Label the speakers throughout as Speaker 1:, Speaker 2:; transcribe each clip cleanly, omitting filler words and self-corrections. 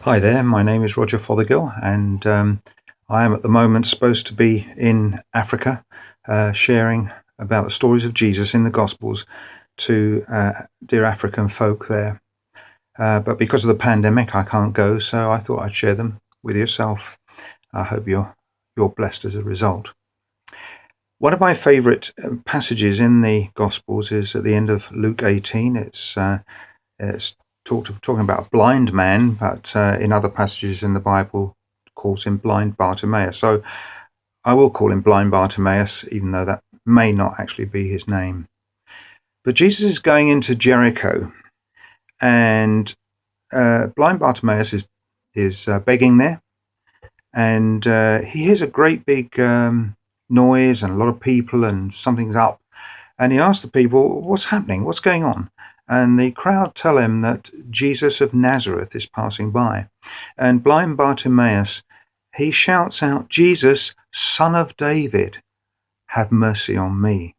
Speaker 1: Hi there, my name is Roger Fothergill, and I am at the moment supposed to be in Africa sharing about the stories of Jesus in the Gospels to dear African folk there. But because of the pandemic, I can't go, so I thought I'd share them with yourself. I hope you're blessed as a result. One of my favourite passages in the Gospels is at the end of Luke 18. It's talking about a blind man, but in other passages in the Bible calls him blind Bartimaeus. So I will call him blind Bartimaeus, even though that may not actually be his name. But Jesus is going into Jericho, and blind Bartimaeus is begging there, and he hears a great big noise and a lot of people, and something's up. And he asks the people, "What's happening? What's going on?" And the crowd tell him that Jesus of Nazareth is passing by. And blind Bartimaeus, he shouts out, "Jesus, Son of David, have mercy on me."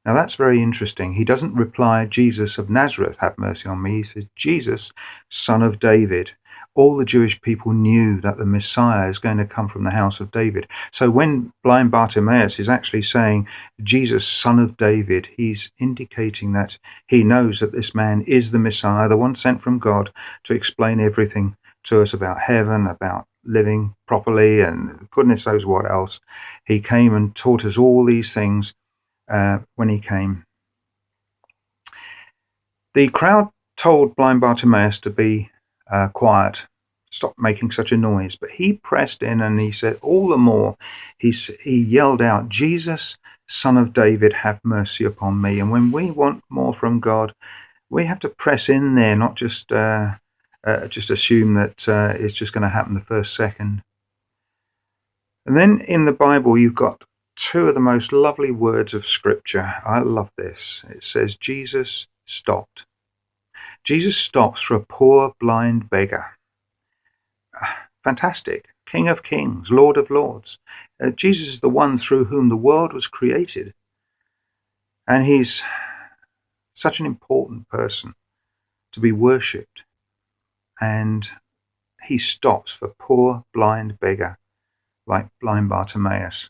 Speaker 1: Now that's very interesting. He doesn't reply, "Jesus of Nazareth, have mercy on me." He says, "Jesus, Son of David." All the Jewish people knew that the Messiah is going to come from the house of David. So when blind Bartimaeus is actually saying, "Jesus, Son of David," he's indicating that he knows that this man is the Messiah, the one sent from God to explain everything to us about heaven, about living properly, and goodness knows what else. He came and taught us all these things when he came. The crowd told blind Bartimaeus to be quiet, stop making such a noise, but he pressed in and he said all the more. He yelled out, "Jesus, Son of David, have mercy upon me." And when we want more from God, we have to press in there, not just assume that it's just going to happen the first second. And then in the Bible, you've got two of the most lovely words of Scripture. I love this. It says, Jesus stopped. Jesus stops for a poor blind beggar. Fantastic. King of kings, Lord of lords. Jesus is the one through whom the world was created. And he's such an important person to be worshipped. And he stops for poor blind beggar like blind Bartimaeus.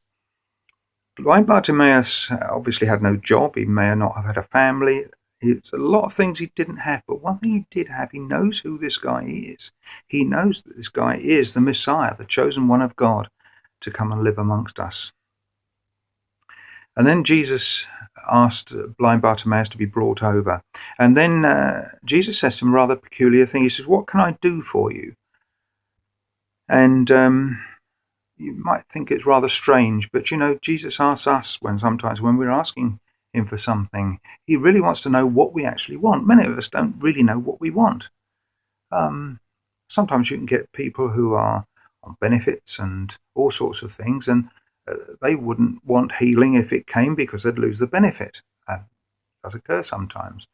Speaker 1: Blind Bartimaeus obviously had no job. He may not have had a family. It's a lot of things he didn't have, but one thing he did have, he knows who this guy is. He knows that this guy is the Messiah, the chosen one of God to come and live amongst us. And then Jesus asked blind Bartimaeus to be brought over. And then Jesus says to him a rather peculiar thing. He says, "What can I do for you?" And you might think it's rather strange, but Jesus asks us sometimes when we're asking him for something, he really wants to know what we actually want. Many of us don't really know what we want. Sometimes you can get people who are on benefits and all sorts of things, and they wouldn't want healing if it came because they'd lose the benefit. That does occur sometimes.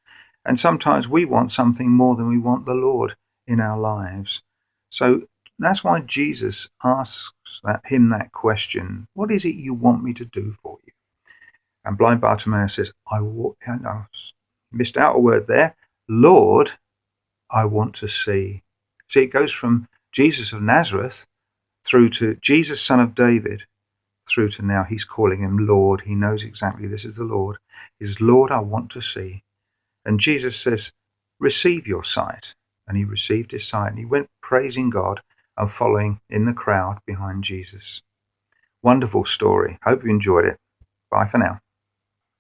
Speaker 1: And sometimes we want something more than we want the Lord in our lives. So that's why Jesus asks him that question, "What is it you want me to do for you?" And blind Bartimaeus says, I missed out a word there. "Lord, I want to see." See, it goes from Jesus of Nazareth through to Jesus, Son of David, through to now he's calling him Lord. He knows exactly this is the Lord. He says, "Lord, I want to see." And Jesus says, "Receive your sight." And he received his sight, and he went praising God and following in the crowd behind Jesus. Wonderful story. Hope you enjoyed it. Bye for now.